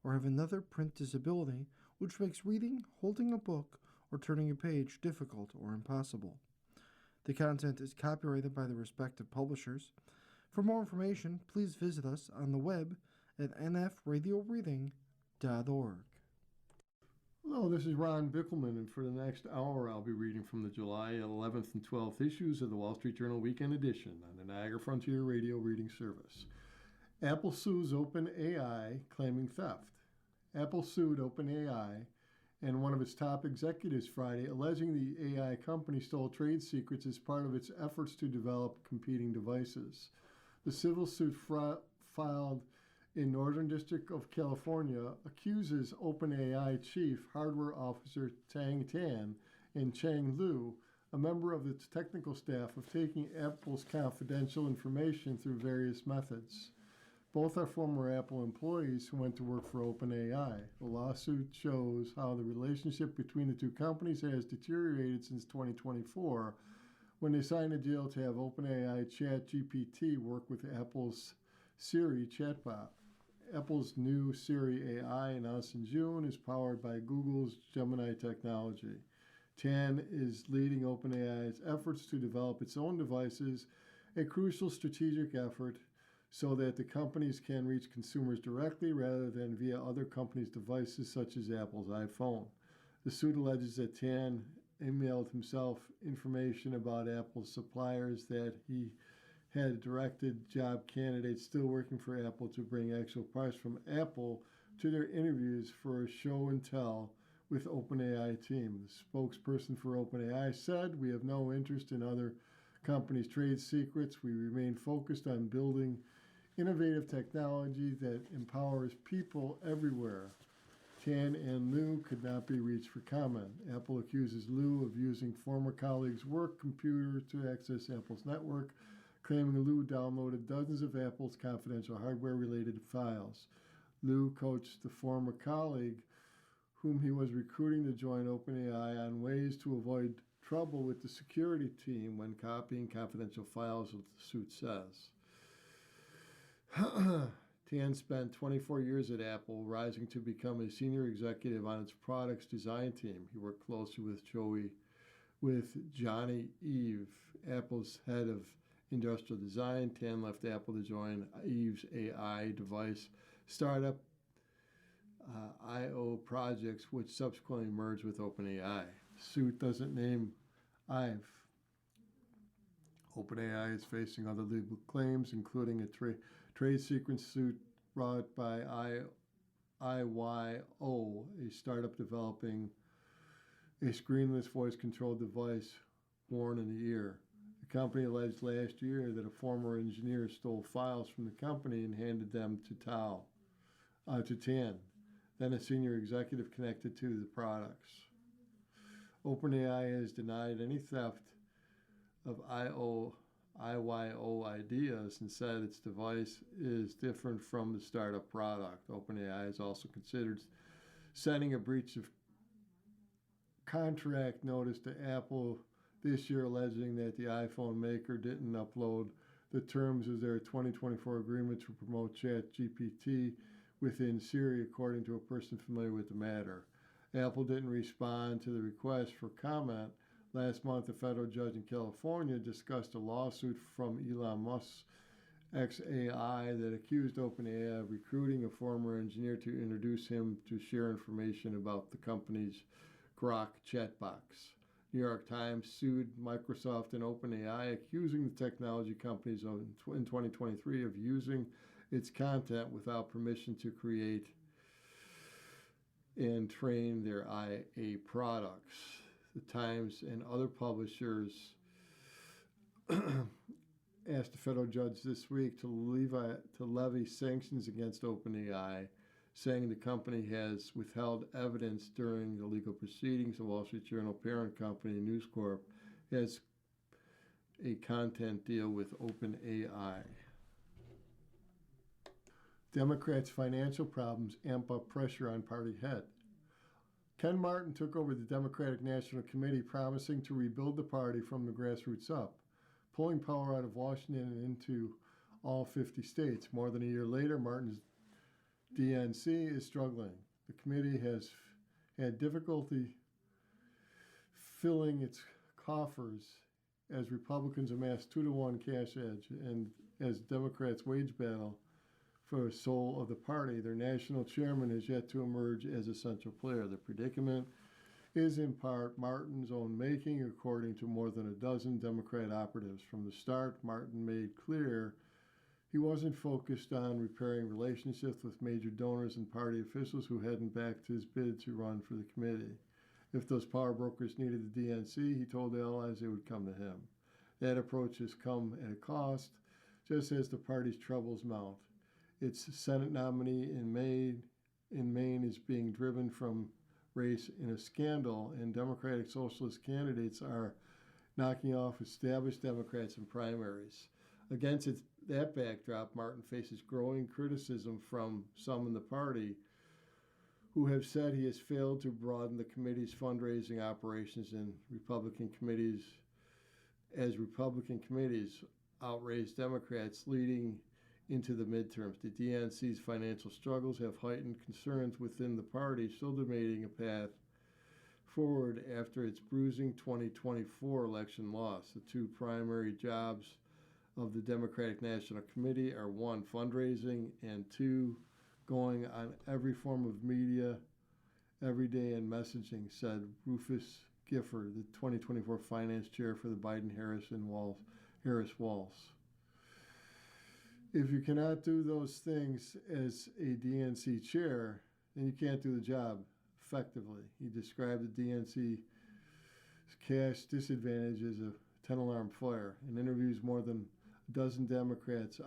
or have another print disability which makes reading, holding a book, or turning a page difficult or impossible. The content is copyrighted by the respective publishers. For more information, please visit us on the web at nfradioreading.org. Hello, this is Ron Bickelman, and for the next hour I'll be reading from the July 11th and 12th issues of the Wall Street Journal Weekend Edition on the Niagara Frontier Radio Reading Service. Apple sues OpenAI claiming theft. Apple sued OpenAI and one of its top executives Friday, alleging the AI company stole trade secrets as part of its efforts to develop competing devices. The civil suit filed in Northern District of California accuses OpenAI Chief Hardware Officer Tang Tan and Chang Liu, a member of its technical staff, of taking Apple's confidential information through various methods. Both are former Apple employees who went to work for OpenAI. The lawsuit shows how the relationship between the two companies has deteriorated since 2024, when they signed a deal to have OpenAI ChatGPT work with Apple's Siri chatbot. Apple's new Siri AI, announced in June, is powered by Google's Gemini technology. Tan is leading OpenAI's efforts to develop its own devices, a crucial strategic effort so that the companies can reach consumers directly rather than via other companies' devices such as Apple's iPhone. The suit alleges that Tan emailed himself information about Apple's suppliers that he had directed job candidates still working for Apple to bring actual parts from Apple to their interviews for a show and tell with OpenAI team. The spokesperson for OpenAI said, "We have no interest in other companies' trade secrets. We remain focused on building innovative technology that empowers people everywhere." Tan and Liu could not be reached for comment. Apple accuses Liu of using former colleagues' work computer to access Apple's network, claiming Liu downloaded dozens of Apple's confidential hardware-related files. Liu coached the former colleague whom he was recruiting to join OpenAI on ways to avoid trouble with the security team when copying confidential files, the suit says. Tan spent 24 years at Apple, rising to become a senior executive on its products design team. He worked closely with Johnny Ive, Apple's head of industrial design. Tan left Apple to join Ive's AI device startup IO Projects, which subsequently merged with OpenAI. The suit doesn't name Ive. OpenAI is facing other legal claims, including a trade secret suit brought by IYO, a startup developing a screenless voice-controlled device worn in the ear. The company alleged last year that a former engineer stole files from the company and handed them to Tan, then a senior executive connected to the products. OpenAI has denied any theft of IYO ideas and said its device is different from the startup product. OpenAI has also considered sending a breach of contract notice to Apple this year, alleging that the iPhone maker didn't upload the terms of their 2024 agreement to promote ChatGPT within Siri, according to a person familiar with the matter. Apple didn't respond to the request for comment. Last month, a federal judge in California discussed a lawsuit from Elon Musk's XAI that accused OpenAI of recruiting a former engineer to introduce him to share information about the company's Grok chatbox. New York Times sued Microsoft and OpenAI, accusing the technology companies in 2023 of using its content without permission to create and train their IA products. The Times and other publishers asked a federal judge this week to levy sanctions against OpenAI, saying the company has withheld evidence during the legal proceedings. The Wall Street Journal parent company, News Corp, has a content deal with OpenAI. Democrats' financial problems amp up pressure on party head. Ken Martin took over the Democratic National Committee, promising to rebuild the party from the grassroots up, pulling power out of Washington and into all 50 states. More than a year later, Martin's DNC is struggling. The committee has had difficulty filling its coffers as Republicans amass 2-to-1 cash edge and as Democrats wage battle for the soul of the party. Their national chairman has yet to emerge as a central player. The predicament is in part Martin's own making, according to more than a dozen Democrat operatives. From the start, Martin made clear he wasn't focused on repairing relationships with major donors and party officials who hadn't backed his bid to run for the committee. If those power brokers needed the DNC, he told the allies they would come to him. That approach has come at a cost, just as the party's troubles mount. Its Senate nominee in Maine is being driven from race in a scandal, and Democratic Socialist candidates are knocking off established Democrats in primaries. Against that backdrop, Martin faces growing criticism from some in the party who have said he has failed to broaden the committee's fundraising operations in Republican committees as Republican committees outrace Democrats leading into the midterms. The DNC's financial struggles have heightened concerns within the party, still debating a path forward after its bruising 2024 election loss. The two primary jobs of the Democratic National Committee are one, fundraising, and two, going on every form of media every day and messaging, said Rufus Gifford, the 2024 finance chair for the Biden-Harris Walz. If you cannot do those things as a DNC chair, then you can't do the job effectively. He described the DNC's cash disadvantage as a 10-alarm fire. In interviews, more than a dozen Democrats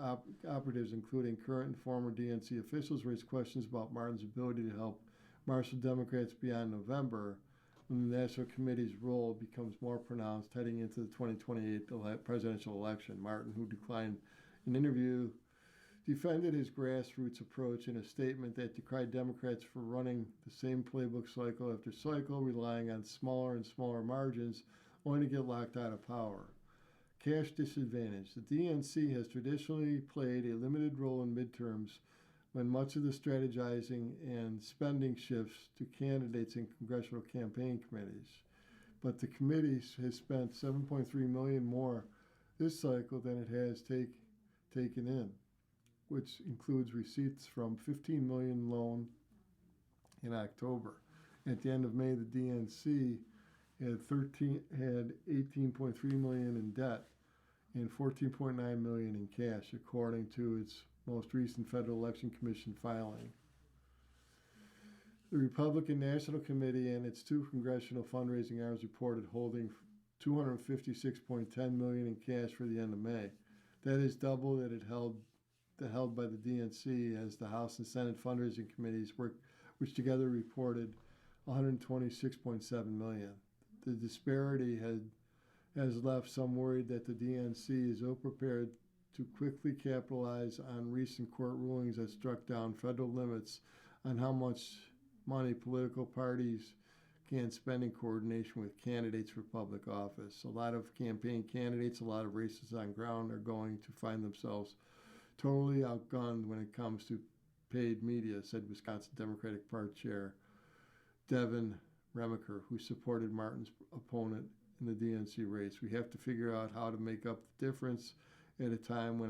operatives, including current and former DNC officials, raised questions about Martin's ability to help marshal Democrats beyond November, when the National Committee's role becomes more pronounced heading into the 2028 presidential election. Martin, who declined an interview, defended his grassroots approach in a statement that decried Democrats for running the same playbook cycle after cycle, relying on smaller and smaller margins, only to get locked out of power. Cash disadvantage. The DNC has traditionally played a limited role in midterms when much of the strategizing and spending shifts to candidates in congressional campaign committees. But the committee has spent $7.3 million more this cycle than it has taken in, which includes receipts from $15 million loan in October. At the end of May, the DNC had $18.3 million in debt and $14.9 million in cash, according to its most recent Federal Election Commission filing. The Republican National Committee and its two congressional fundraising arms reported holding $256.10 million in cash for the end of May. That is double that it held by the DNC, as the House and Senate fundraising committees which together reported $126.7 million. The disparity has left some worried that the DNC is ill-prepared to quickly capitalize on recent court rulings that struck down federal limits on how much money political parties can spend in coordination with candidates for public office. A lot of campaign candidates, a lot of races on ground are going to find themselves totally outgunned when it comes to paid media, said Wisconsin Democratic Party Chair Devin Remacher, who supported Martin's opponent in the DNC race. We have to figure out how to make up the difference at a time when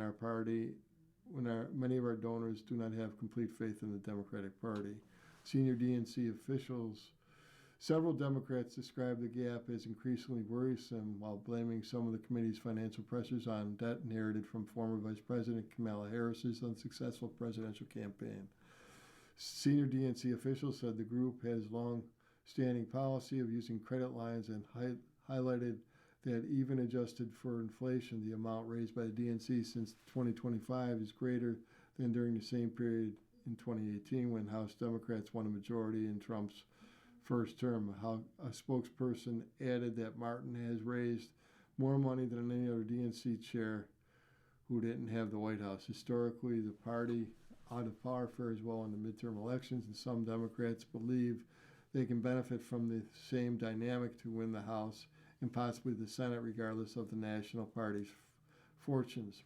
many of our donors do not have complete faith in the Democratic Party. Senior DNC officials, several Democrats described the gap as increasingly worrisome, while blaming some of the committee's financial pressures on debt inherited from former Vice President Kamala Harris's unsuccessful presidential campaign. Senior DNC officials said the group has long-standing policy of using credit lines and highlighted that even adjusted for inflation, the amount raised by the DNC since 2025 is greater than during the same period in 2018, when House Democrats won a majority in Trump's first term. A spokesperson added that Martin has raised more money than any other DNC chair who didn't have the White House. Historically, the party out of power fares well in the midterm elections, and some Democrats believe they can benefit from the same dynamic to win the House and possibly the Senate, regardless of the national party's fortunes.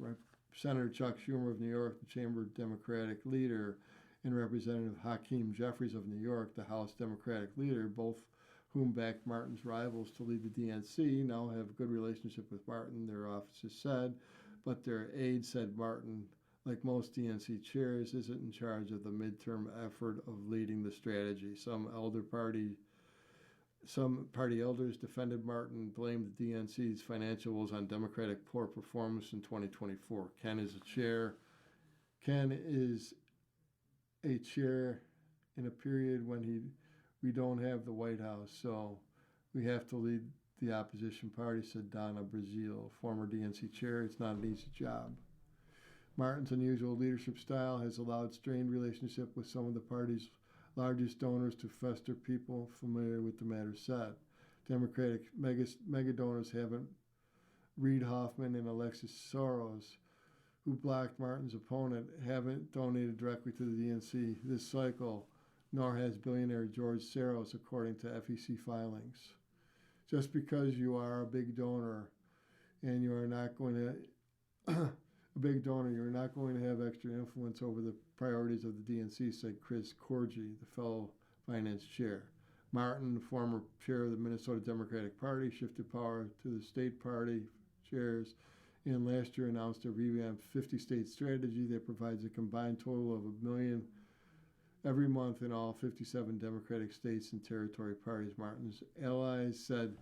Senator Chuck Schumer of New York, the chamber Democratic leader, and Representative Hakeem Jeffries of New York, the House Democratic leader, both whom backed Martin's rivals to lead the DNC, now have a good relationship with Martin, their offices said, but their aides said Martin, like most DNC chairs, isn't in charge of the midterm effort of leading the strategy. Some party elders defended Martin, blamed the DNC's financial woes on Democratic poor performance in 2024. Ken is a chair in a period when we don't have the White House, so we have to lead the opposition party, said Donna Brazile, former DNC chair. It's not an easy job. Martin's unusual leadership style has allowed strained relationship with some of the party's largest donors to fester. People familiar with the matter said. Democratic mega donors haven't Reid Hoffman and Alexis Soros, who blocked Martin's opponent, haven't donated directly to the DNC this cycle, nor has billionaire George Soros, according to FEC filings. Just because you are a big donor and you are not going to you're not going to have extra influence over the priorities of the DNC, said Chris Corgi, the fellow finance chair. Martin, former chair of the Minnesota Democratic Party, shifted power to the state party chairs and last year announced a revamped 50-state strategy that provides a combined total of $1 million every month in all 57 Democratic states and territory parties. Martin's allies said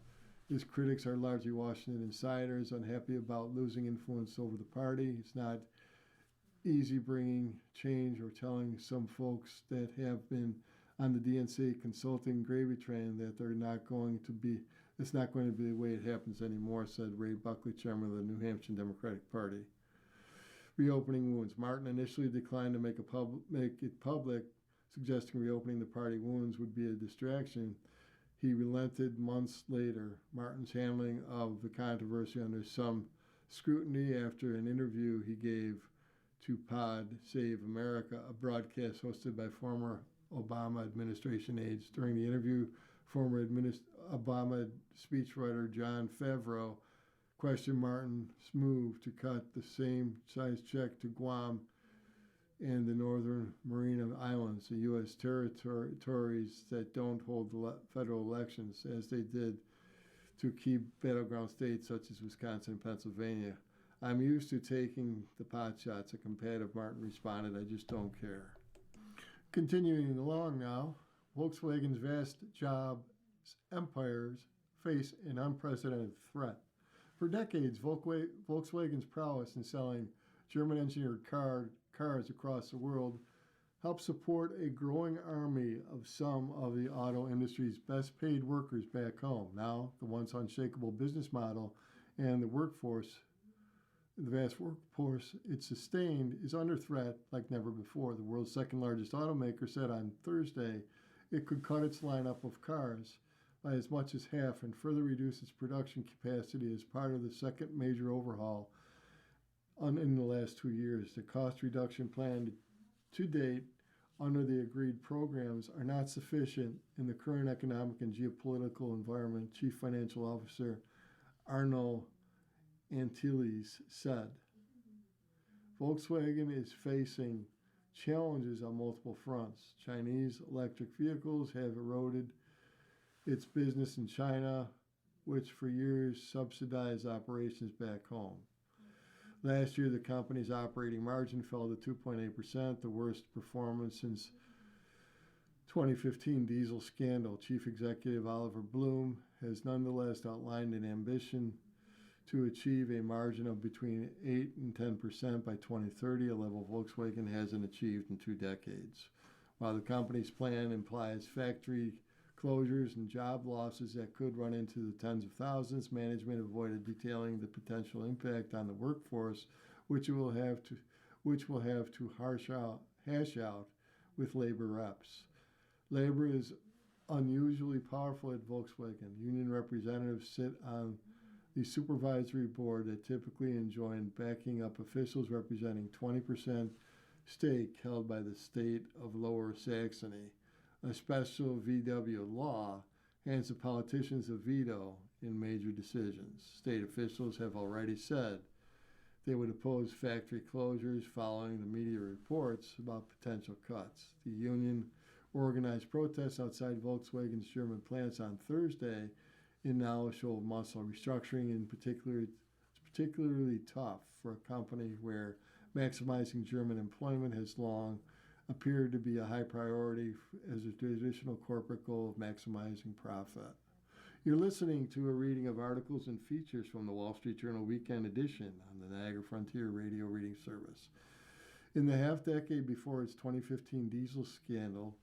his critics are largely Washington insiders, unhappy about losing influence over the party. It's not easy bringing change or telling some folks that have been on the DNC consulting gravy train that it's not going to be the way it happens anymore, said Ray Buckley, chairman of the New Hampshire Democratic Party. Reopening wounds. Martin initially declined to make it public, suggesting reopening the party wounds would be a distraction. He relented months later. Martin's handling of the controversy under some scrutiny after an interview he gave to Pod Save America, a broadcast hosted by former Obama administration aides. During the interview, former Obama speechwriter Jon Favreau questioned Martin's move to cut the same size check to Guam and the Northern Mariana Islands, the U.S. territories that don't hold federal elections, as they did to key battleground states such as Wisconsin and Pennsylvania. I'm used to taking the pot shots, a combative Martin responded. I just don't care. Continuing along now, Volkswagen's vast job empires face an unprecedented threat. For decades, Volkswagen's prowess in selling German-engineered cars across the world helped support a growing army of some of the auto industry's best-paid workers back home. Now, the once unshakable business model and the vast workforce it sustained is under threat like never before. The world's second-largest automaker said on Thursday it could cut its lineup of cars by as much as half and further reduce its production capacity as part of the second major overhaul in the last 2 years. The cost reduction plan to date under the agreed programs are not sufficient in the current economic and geopolitical environment, Chief Financial Officer Arno Antilles said. Volkswagen is facing challenges on multiple fronts. Chinese electric vehicles have eroded its business in China, which for years subsidized operations back home. Last year, the company's operating margin fell to 2.8%, the worst performance since 2015 diesel scandal. Chief Executive Oliver Bloom has nonetheless outlined an ambition to achieve a margin of between 8 and 10% by 2030, a level Volkswagen hasn't achieved in 2 decades. While the company's plan implies factory closures and job losses that could run into the tens of thousands, management avoided detailing the potential impact on the workforce, which will have to hash out with labor reps. Labor is unusually powerful at Volkswagen. Union representatives sit on the supervisory board that typically enjoy backing up officials representing 20% stake held by the state of Lower Saxony. A special VW law hands the politicians a veto in major decisions. State officials have already said They would oppose factory closures following the media reports about potential cuts. The union organized protests outside Volkswagen's German plants on Thursday in now a show of muscle. Restructuring in particular is particularly tough for a company where maximizing German employment has long appeared to be a high priority as a traditional corporate goal of maximizing profit. You're listening to a reading of articles and features from the Wall Street Journal Weekend Edition on the Niagara Frontier Radio Reading Service. In the half-decade before its 2015 diesel scandal,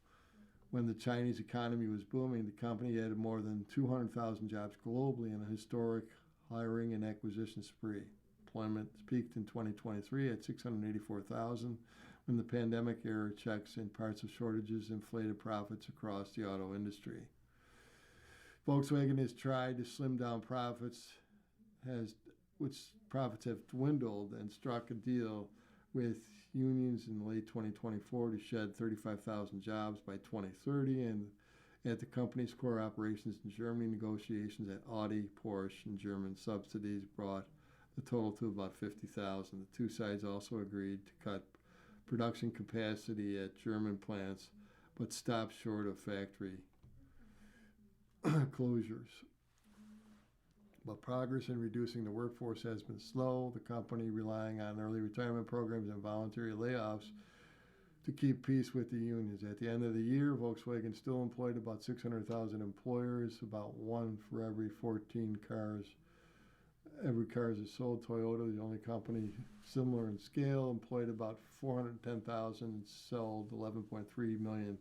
when the Chinese economy was booming, the company added more than 200,000 jobs globally in a historic hiring and acquisition spree. Employment peaked in 2023 at 684,000 when the pandemic-era checks and parts of shortages inflated profits across the auto industry. Volkswagen has tried to slim down profits, which profits have dwindled, and struck a deal with unions in late 2024 to shed 35,000 jobs by 2030. And at the company's core operations in Germany, negotiations at Audi, Porsche, and German subsidies brought the total to about 50,000. The two sides also agreed to cut production capacity at German plants, but stopped short of factory closures. But progress in reducing the workforce has been slow, the company relying on early retirement programs and voluntary layoffs to keep peace with the unions. At the end of the year, Volkswagen still employed about 600,000 employers, about one for every 14 cars. Every car is sold. Toyota, the only company similar in scale, employed about 410,000 and sold 11.3 million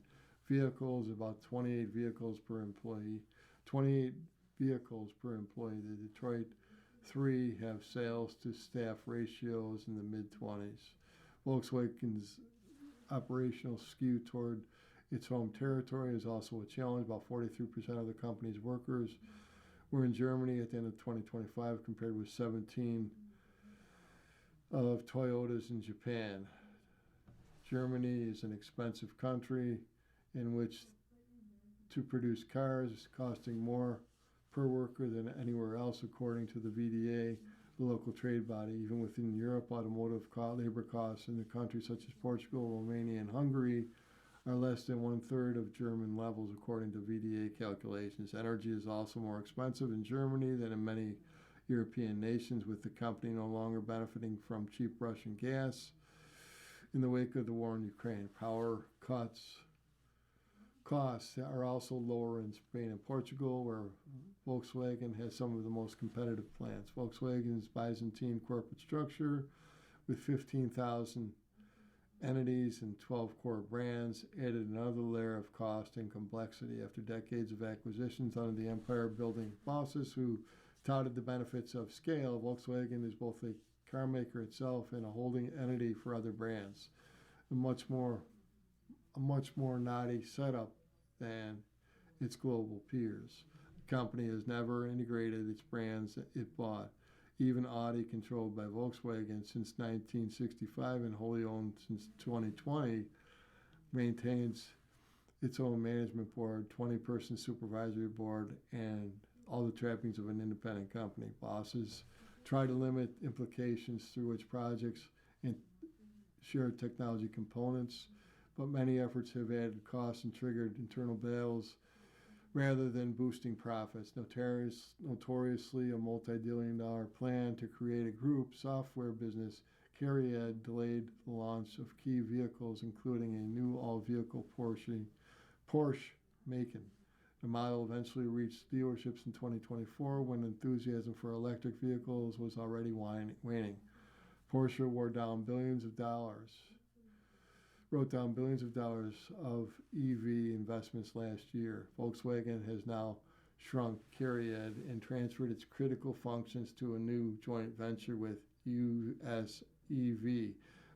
vehicles, about 28 vehicles per employee. 28 vehicles per employee. The Detroit 3 have sales to staff ratios in the mid-20s. Volkswagen's operational skew toward its home territory is also a challenge. About 43% of the company's workers were in Germany at the end of 2025, compared with 17 of Toyota's in Japan. Germany is an expensive country in which to produce cars is costing more per worker than anywhere else, according to the VDA, the local trade body. Even within Europe, automotive labor costs in the countries such as Portugal, Romania, and Hungary are less than 1/3 of German levels, according to VDA calculations. Energy is also more expensive in Germany than in many European nations, with the company no longer benefiting from cheap Russian gas. In the wake of the war in Ukraine, power costs are also lower in Spain and Portugal, where Volkswagen has some of the most competitive plants. Volkswagen's Byzantine corporate structure, with 15,000 entities and 12 core brands, added another layer of cost and complexity. After decades of acquisitions under the empire-building bosses who touted the benefits of scale, Volkswagen is both a car maker itself and a holding entity for other brands. A much more knotty setup than its global peers. The company has never integrated its brands it bought. Even Audi, controlled by Volkswagen since 1965 and wholly owned since 2020, maintains its own management board, 20-person supervisory board, and all the trappings of an independent company. Bosses try to limit implications through its projects and shared technology components, but many efforts have added costs and triggered internal battles rather than boosting profits. Notoriously a multi-billion-dollar plan to create a group software business, Cariad delayed the launch of key vehicles, including a new all-vehicle Porsche Macan. The model eventually reached dealerships in 2024 when enthusiasm for electric vehicles was already waning. Porsche wrote down billions of dollars of EV investments last year. Volkswagen has now shrunk Cariad and transferred its critical functions to a new joint venture with US EV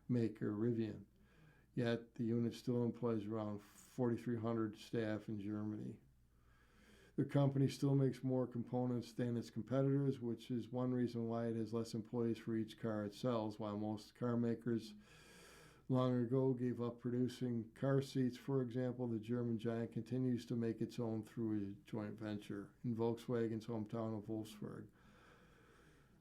maker Rivian. Yet the unit still employs around 4,300 staff in Germany. The company still makes more components than its competitors, which is one reason why it has less employees for each car it sells. While most car makers long ago gave up producing car seats, for example, the German giant continues to make its own through a joint venture in Volkswagen's hometown of Wolfsburg.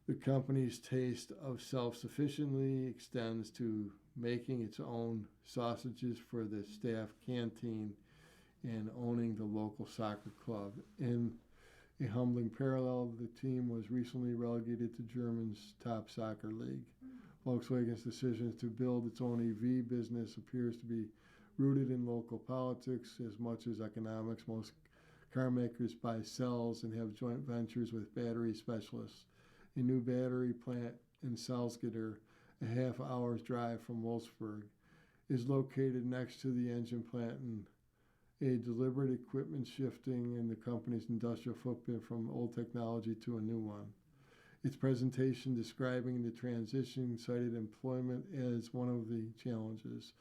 The company's taste of self-sufficiency extends to making its own sausages for the staff canteen and owning the local soccer club. In a humbling parallel, the team was recently relegated to Germany's top soccer league. Volkswagen's decision to build its own EV business appears to be rooted in local politics as much as economics. Most car makers buy cells and have joint ventures with battery specialists. A new battery plant in Salzgitter, a half hour's drive from Wolfsburg, is located next to the engine plant, and a deliberate equipment shifting in the company's industrial footprint from old technology to a new one. Its presentation describing the transition cited employment as one of the challenges.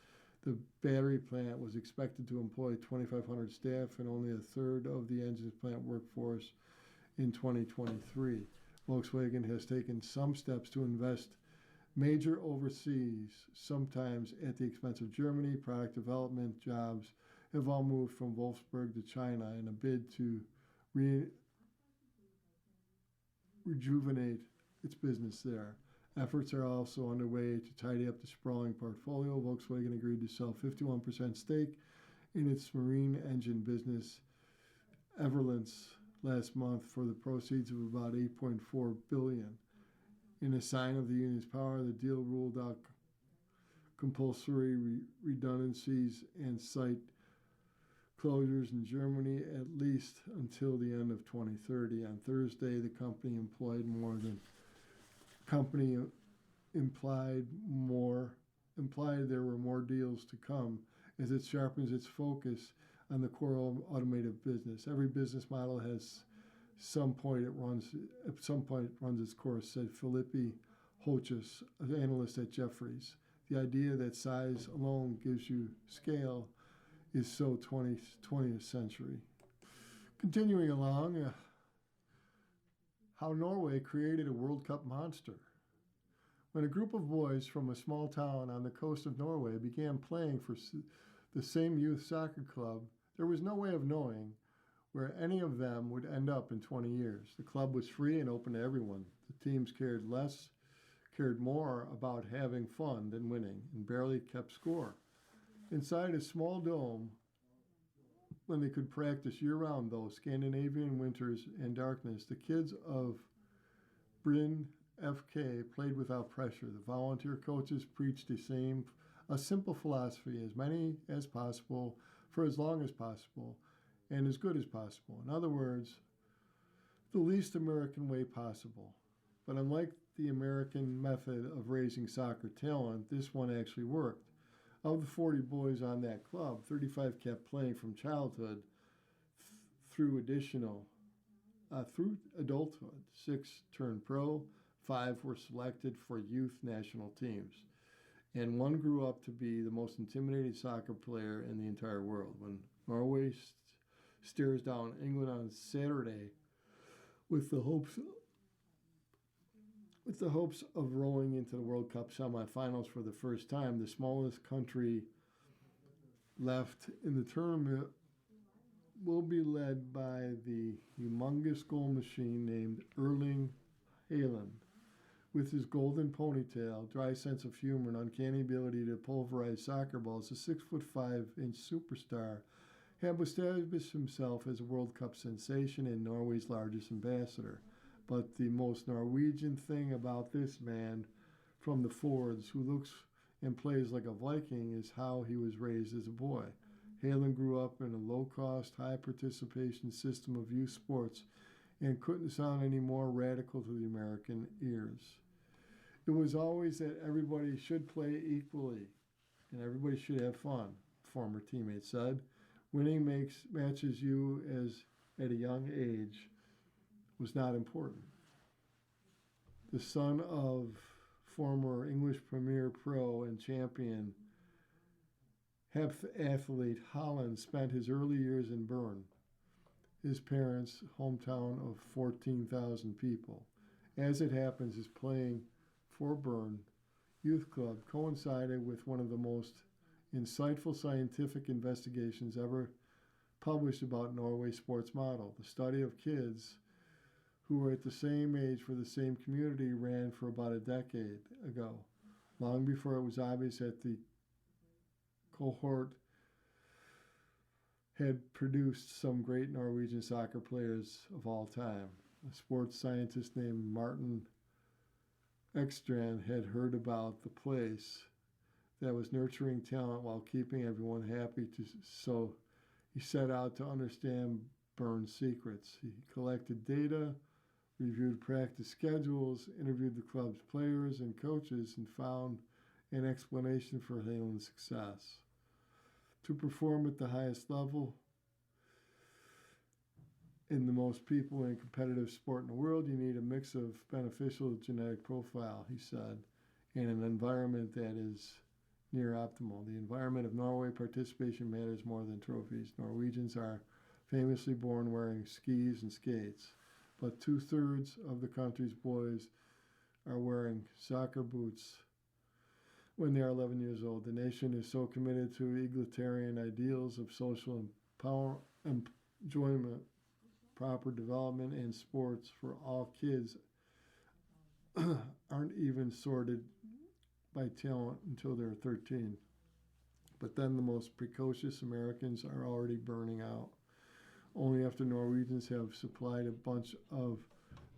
The battery plant was expected to employ 2,500 staff and only a third of the engine's plant workforce in 2023. Volkswagen has taken some steps to invest major overseas, sometimes at the expense of Germany. Product development jobs have all moved from Wolfsburg to China in a bid to rejuvenate its business there. Efforts are also underway to tidy up the sprawling portfolio. Volkswagen agreed to sell 51% stake in its marine engine business, Everlance, last month for the proceeds of about $8.4 billion. In a sign of the union's power, the deal ruled out compulsory redundancies and site closures in Germany at least until the end of 2030. On Thursday, the company implied there were more deals to come as it sharpens its focus on the core automotive business. Every business model has at some point runs its course, said Philippi Hochus, an analyst at Jefferies. The idea that size alone gives you scale is so 20th century. Continuing along, how Norway created a World Cup monster. When a group of boys from a small town on the coast of Norway began playing for the same youth soccer club, there was no way of knowing where any of them would end up in 20 years. The club was free and open to everyone. The teams cared more about having fun than winning, and barely kept score. Inside a small dome, when they could practice year-round, those Scandinavian winters and darkness, the kids of Bryn FK played without pressure. The volunteer coaches preached a simple philosophy: as many as possible, for as long as possible, and as good as possible. In other words, the least American way possible. But unlike the American method of raising soccer talent, this one actually worked. Of the 40 boys on that club, 35 kept playing from childhood through adulthood. 6 turned pro, 5 were selected for youth national teams, and 1 grew up to be the most intimidating soccer player in the entire world. When Norway stares down England on Saturday with the hopes of rolling into the World Cup semifinals for the first time, the smallest country left in the tournament will be led by the humongous goal machine named Erling Haaland. With his golden ponytail, dry sense of humor, and uncanny ability to pulverize soccer balls, the 6'5" superstar had established himself as a World Cup sensation and Norway's largest ambassador. But the most Norwegian thing about this man from the Fords, who looks and plays like a Viking, is how he was raised as a boy. Haaland grew up in a low-cost, high-participation system of youth sports and couldn't sound any more radical to the American ears. It was always that everybody should play equally and everybody should have fun, former teammate said. Winning matches you as at a young age was not important. The son of former English Premier Pro and champion heptathlete Haaland spent his early years in Bern, his parents' hometown of 14,000 people. As it happens, his playing for Bern Youth Club coincided with one of the most insightful scientific investigations ever published about Norway's sports model, the study of kids who were at the same age for the same community ran for about a decade ago, long before it was obvious that the cohort had produced some great Norwegian soccer players of all time. A sports scientist named Martin Ekstrand had heard about the place that was nurturing talent while keeping everyone happy, so he set out to understand Bern's secrets. He collected data, reviewed practice schedules, interviewed the club's players and coaches, and found an explanation for Halen's success. To perform at the highest level in the most people in competitive sport in the world, you need a mix of beneficial genetic profile, he said, and an environment that is near optimal. The environment of Norway participation matters more than trophies. Norwegians are famously born wearing skis and skates, but 2/3 of the country's boys are wearing soccer boots when they are 11 years old. The nation is so committed to egalitarian ideals of social enjoyment, proper development, and sports for all kids aren't even sorted by talent until they're 13. But then the most precocious Americans are already burning out. Only after Norwegians have supplied a bunch of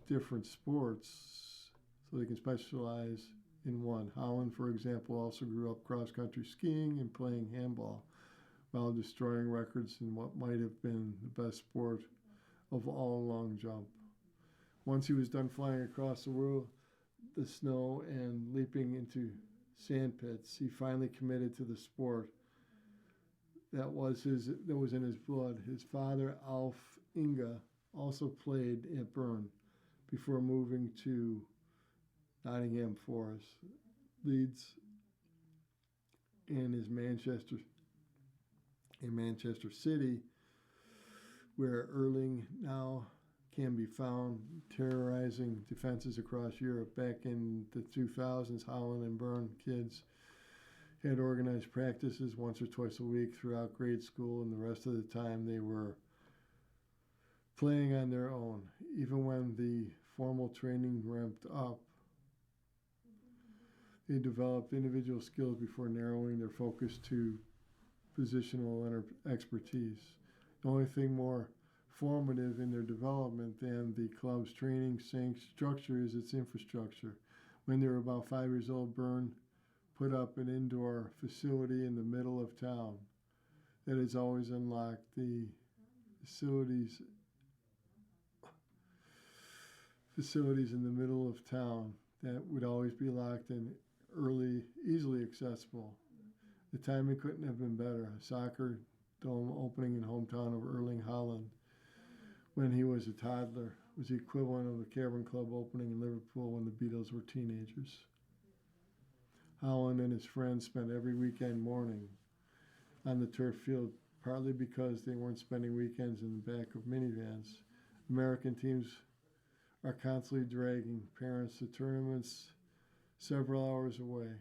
different sports so they can specialize in one. Holland, for example, also grew up cross-country skiing and playing handball while destroying records in what might have been the best sport of all, long jump. Once he was done flying across the world, the snow, and leaping into sand pits, he finally committed to the sport that was in his blood. His father, Alf Inge, also played at Bern before moving to Nottingham Forest, Leeds, and Manchester City, where Erling now can be found terrorizing defenses across Europe. Back in the 2000s, Holland and Bern kids had organized practices once or twice a week throughout grade school, and the rest of the time they were playing on their own. Even when the formal training ramped up, they developed individual skills before narrowing their focus to positional expertise. The only thing more formative in their development than the club's training structure is its infrastructure. When they were about 5 years old, Bern put up an indoor facility in the middle of town that is always unlocked. The facilities in the middle of town that would always be locked and easily accessible. The timing couldn't have been better. A soccer dome opening in hometown of Erling Haaland when he was a toddler was the equivalent of the Cavern Club opening in Liverpool when the Beatles were teenagers. Haaland and his friends spent every weekend morning on the turf field, partly because they weren't spending weekends in the back of minivans. American teams are constantly dragging parents to tournaments several hours away.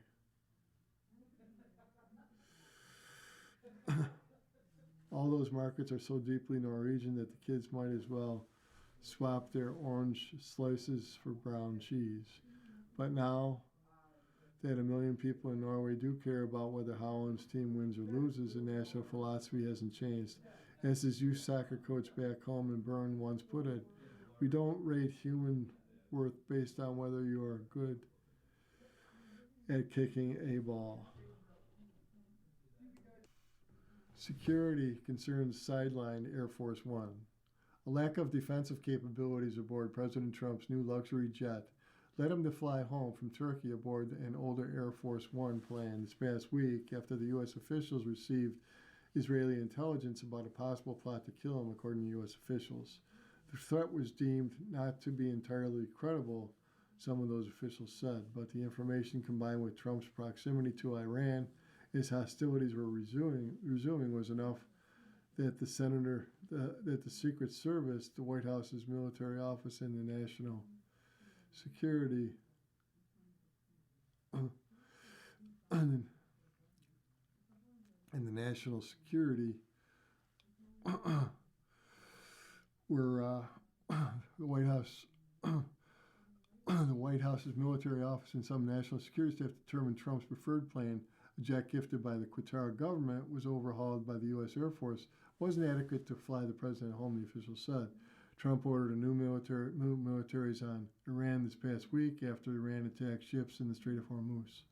All those markets are so deeply Norwegian that the kids might as well swap their orange slices for brown cheese. But now that 1 million people in Norway do care about whether Holland's team wins or loses, the national philosophy hasn't changed. As his youth soccer coach back home in Bern once put it, we don't rate human worth based on whether you are good at kicking a ball. Security concerns sideline Air Force One. A lack of defensive capabilities aboard President Trump's new luxury jet led him to fly home from Turkey aboard an older Air Force One plane this past week after the U.S. officials received Israeli intelligence about a possible plot to kill him, according to U.S. officials. The threat was deemed not to be entirely credible, some of those officials said, but the information combined with Trump's proximity to Iran as hostilities were resuming was enough that the Secret Service, the White House's military office, and the National Security and the National Security were the White House The White House's military office and some national security staff determined Trump's preferred plane, a jet gifted by the Qatar government, was overhauled by the U.S. Air Force, wasn't adequate to fly the president home, the official said. Trump ordered a new militaries on Iran this past week after Iran attacked ships in the Strait of Hormuz.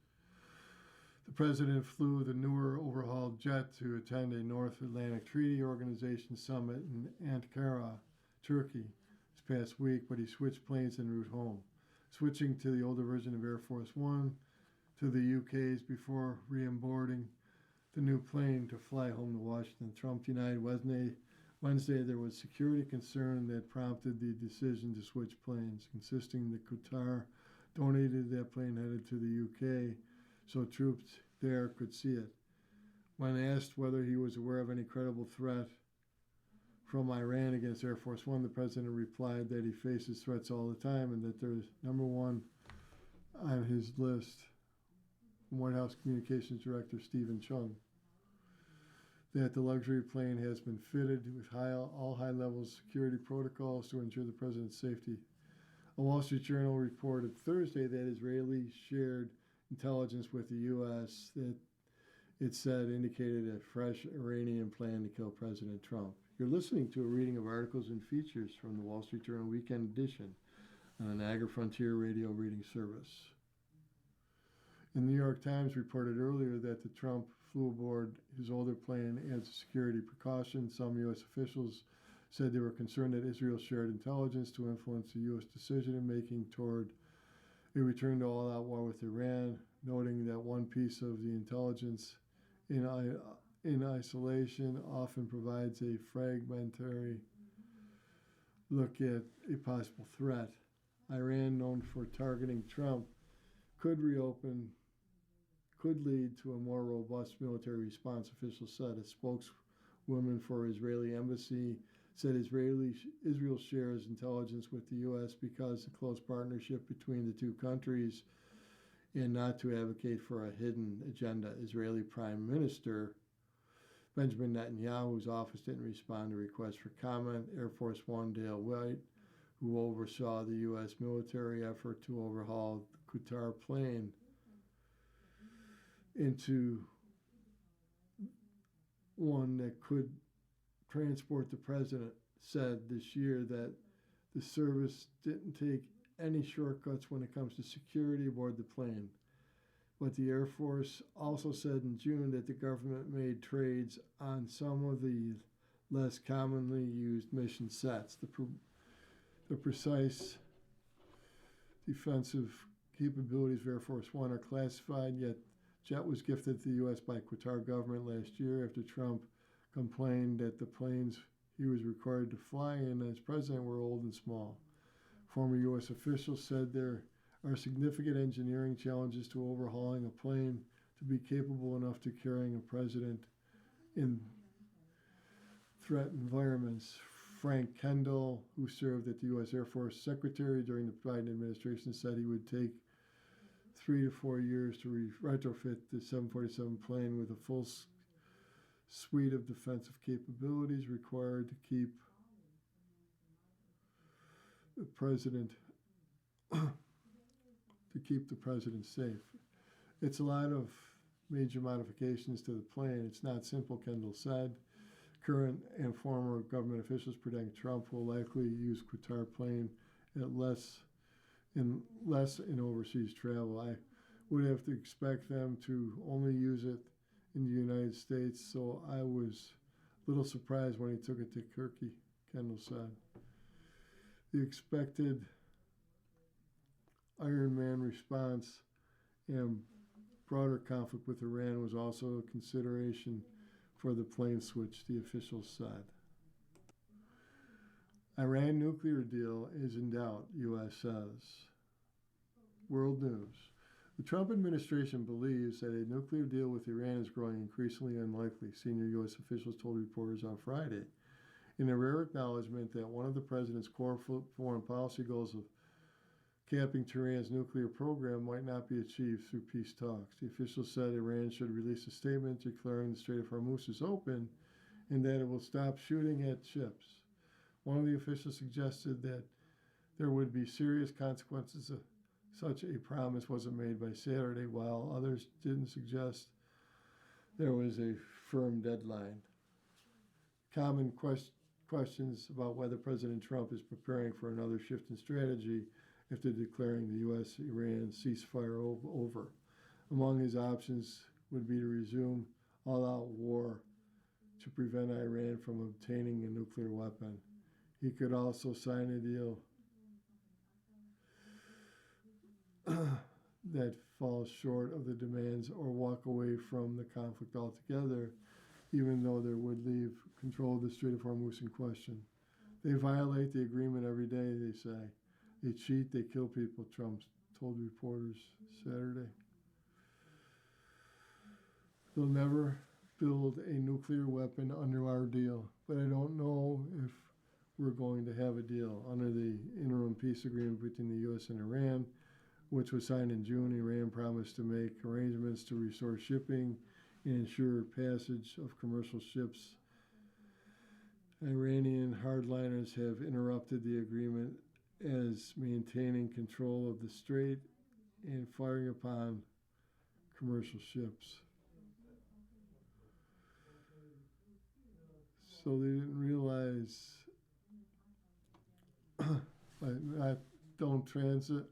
The president flew the newer overhauled jet to attend a North Atlantic Treaty Organization summit in Ankara, Turkey, this past week, but he switched planes en route home, switching to the older version of Air Force One to the UK's before re-onboarding the new plane to fly home to Washington. Trump denied Wednesday there was security concern that prompted the decision to switch planes, insisting that Qatar donated that plane headed to the UK so troops there could see it. When asked whether he was aware of any credible threat from Iran against Air Force One, the president replied that he faces threats all the time and that there's number one on his list, White House Communications Director Stephen Chung, that the luxury plane has been fitted with all high levels of security protocols to ensure the president's safety. A Wall Street Journal reported Thursday that Israelis shared intelligence with the U.S. that it said indicated a fresh Iranian plan to kill President Trump. You're listening to a reading of articles and features from the Wall Street Journal Weekend Edition on the Niagara Frontier Radio Reading Service. The New York Times reported earlier that the Trump flew aboard his older plane as a security precaution. Some U.S. officials said they were concerned that Israel shared intelligence to influence the U.S. decision in making toward a return to all-out war with Iran, noting that one piece of the intelligence in isolation often provides a fragmentary look at a possible threat. Iran, known for targeting Trump, could lead to a more robust military response, officials said. A spokeswoman for Israeli embassy said Israel shares intelligence with the U.S. because of the close partnership between the two countries and not to advocate for a hidden agenda. Israeli Prime Minister Benjamin Netanyahu's office didn't respond to requests for comment. Air Force One Dale White, who oversaw the U.S. military effort to overhaul the Qatar plane into one that could transport the president, said this year that the service didn't take any shortcuts when it comes to security aboard the plane. But the Air Force also said in June that the government made trades on some of the less commonly used mission sets. The precise defensive capabilities of Air Force One are classified, yet jet was gifted to the U.S. by Qatar government last year after Trump complained that the planes he was required to fly in as president were old and small. Former U.S. officials said there are significant engineering challenges to overhauling a plane to be capable enough to carrying a president in threat environments. Frank Kendall, who served as the U.S. Air Force Secretary during the Biden administration, said he would take 3 to 4 years to retrofit the 747 plane with a full suite of defensive capabilities required to keep the president safe. It's a lot of major modifications to the plane. It's not simple, Kendall said. Current and former government officials predict Trump will likely use Qatar plane at less in overseas travel. I would have to expect them to only use it in the United States, so I was a little surprised when he took it to Turkey, Kendall said. The expected Iron Man response and broader conflict with Iran was also a consideration for the plane switch, the officials said. Iran nuclear deal is in doubt, U.S. says. World News. The Trump administration believes that a nuclear deal with Iran is growing increasingly unlikely, senior U.S. officials told reporters on Friday, in a rare acknowledgement that one of the president's core foreign policy goals of capping Tehran's nuclear program might not be achieved through peace talks. The official said Iran should release a statement declaring the Strait of Hormuz is open and that it will stop shooting at ships. One of the officials suggested that there would be serious consequences such a promise wasn't made by Saturday, while others didn't suggest there was a firm deadline. Common questions about whether President Trump is preparing for another shift in strategy after declaring the U.S.-Iran ceasefire over. Among his options would be to resume all-out war to prevent Iran from obtaining a nuclear weapon. He could also sign a deal that falls short of the demands or walk away from the conflict altogether, even though there would leave control of the Strait of Hormuz in question. They violate the agreement every day, they say. They cheat, they kill people, Trump told reporters Saturday. They'll never build a nuclear weapon under our deal, but I don't know if we're going to have a deal. Under the interim peace agreement between the U.S. and Iran, which was signed in June, Iran promised to make arrangements to restore shipping and ensure passage of commercial ships. Iranian hardliners have interrupted the agreement as maintaining control of the strait and firing upon commercial ships. So they didn't realize don't transit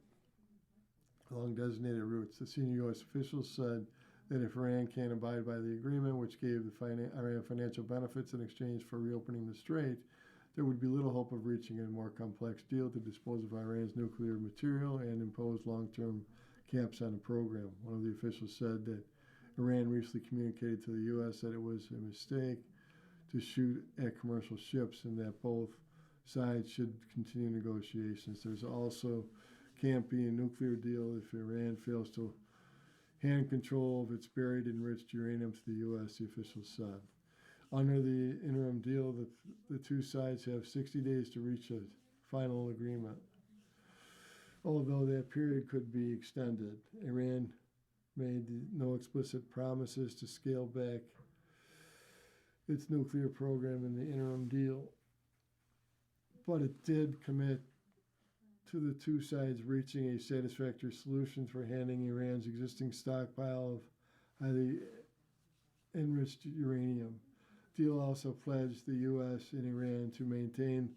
along designated routes. The senior U.S. officials said that if Iran can't abide by the agreement, which gave the Iran financial benefits in exchange for reopening the strait, there would be little hope of reaching a more complex deal to dispose of Iran's nuclear material and impose long-term caps on the program. One of the officials said that Iran recently communicated to the U.S. that it was a mistake to shoot at commercial ships and that both sides should continue negotiations. There's also can't be a nuclear deal if Iran fails to hand control of its buried enriched uranium to the U.S., the officials said. Under the interim deal, the two sides have 60 days to reach a final agreement, although that period could be extended. Iran made no explicit promises to scale back its nuclear program in the interim deal, but it did commit to the two sides reaching a satisfactory solution for handling Iran's existing stockpile of highly enriched uranium. The deal also pledged the U.S. and Iran to maintain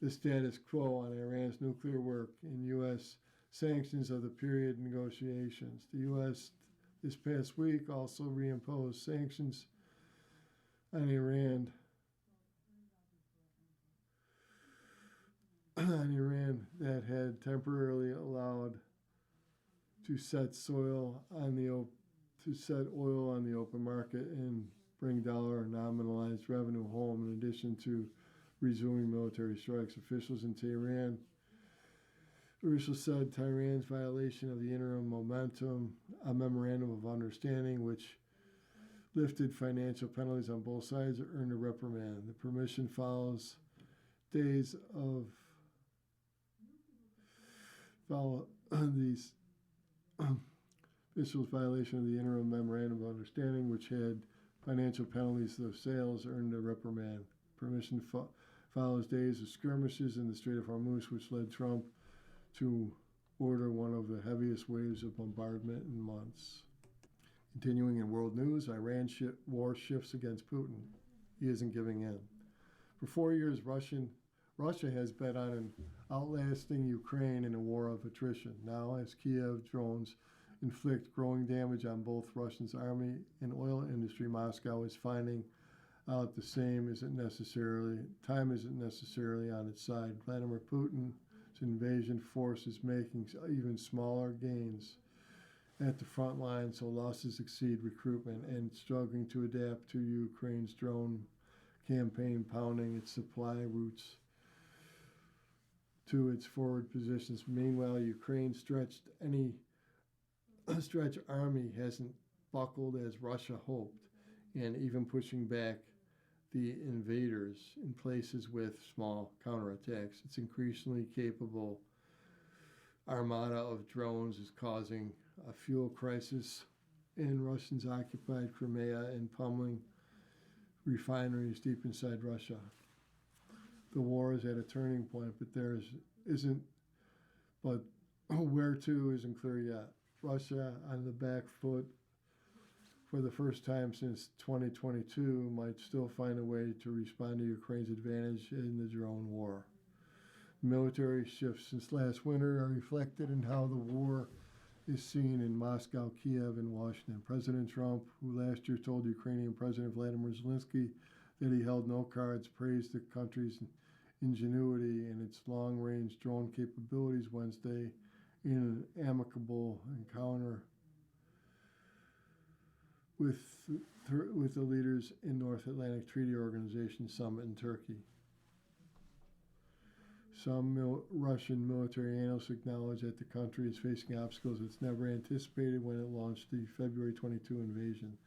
the status quo on Iran's nuclear work in U.S. sanctions of the period negotiations. The U.S. this past week also reimposed sanctions on Iran that had temporarily allowed to set oil on the open market and bring dollar nominalized revenue home, in addition to resuming military strikes. Officials in Tehran said Tehran's violation of the interim a memorandum of understanding, which lifted financial penalties on both sides, earned a reprimand. The permission follows days of these officials' violation of the interim memorandum of understanding, which had financial penalties of sales, earned a reprimand. Permission follows days of skirmishes in the Strait of Hormuz, which led Trump to order one of the heaviest waves of bombardment in months. Continuing in world news, Iran war shifts against Putin. He isn't giving in. For 4 years, Russia has bet on an outlasting Ukraine in a war of attrition. Now, as Kiev drones inflict growing damage on both Russia's army and oil industry, Moscow is finding out the time isn't necessarily on its side. Vladimir Putin's invasion force is making even smaller gains at the front line, so losses exceed recruitment, and struggling to adapt to Ukraine's drone campaign, pounding its supply routes to its forward positions. Meanwhile, Ukraine's stretch army hasn't buckled as Russia hoped, and even pushing back the invaders in places with small counterattacks. Its increasingly capable armada of drones is causing a fuel crisis in Russians' occupied Crimea and pummeling refineries deep inside Russia. The war is at a turning point, but Where to isn't clear yet. Russia on the back foot for the first time since 2022 might still find a way to respond to Ukraine's advantage in the drone war. Military shifts since last winter are reflected in how the war is seen in Moscow, Kiev, and Washington. President Trump, who last year told Ukrainian President Vladimir Zelensky that he held no cards, praised the country's ingenuity and its long-range drone capabilities Wednesday in an amicable encounter with the leaders in North Atlantic Treaty Organization summit in Turkey. Some Russian military analysts acknowledge that the country is facing obstacles it's never anticipated when it launched the February 22 invasion.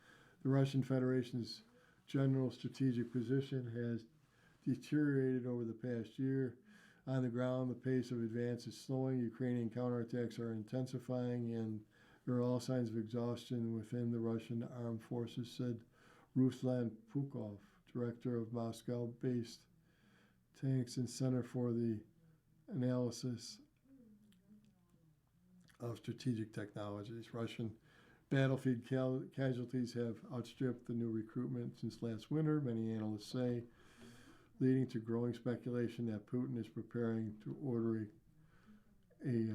The Russian Federation's general strategic position has deteriorated over the past year. On the ground, the pace of advance is slowing, Ukrainian counterattacks are intensifying, and there are all signs of exhaustion within the Russian armed forces, said Ruslan Pukov, director of Moscow-based Tanks and Center for the Analysis of Strategic Technologies. Russian battlefield casualties have outstripped the new recruitment since last winter, many analysts say, leading to growing speculation that Putin is preparing to order a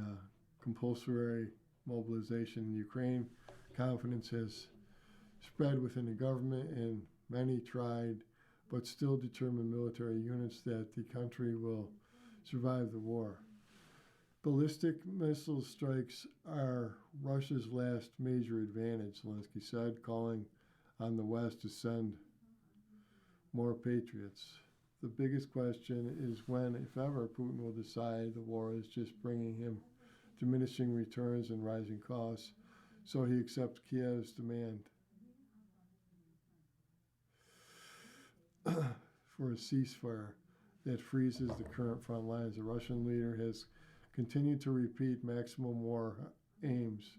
compulsory mobilization in Ukraine. Confidence has spread within the government, and many tried but still determined military units that the country will survive the war. Ballistic missile strikes are Russia's last major advantage, Zelensky said, calling on the West to send more Patriots. The biggest question is when, if ever, Putin will decide the war is just bringing him diminishing returns and rising costs, so he accepts Kiev's demand for a ceasefire that freezes the current front lines. The Russian leader has continued to repeat maximum war aims,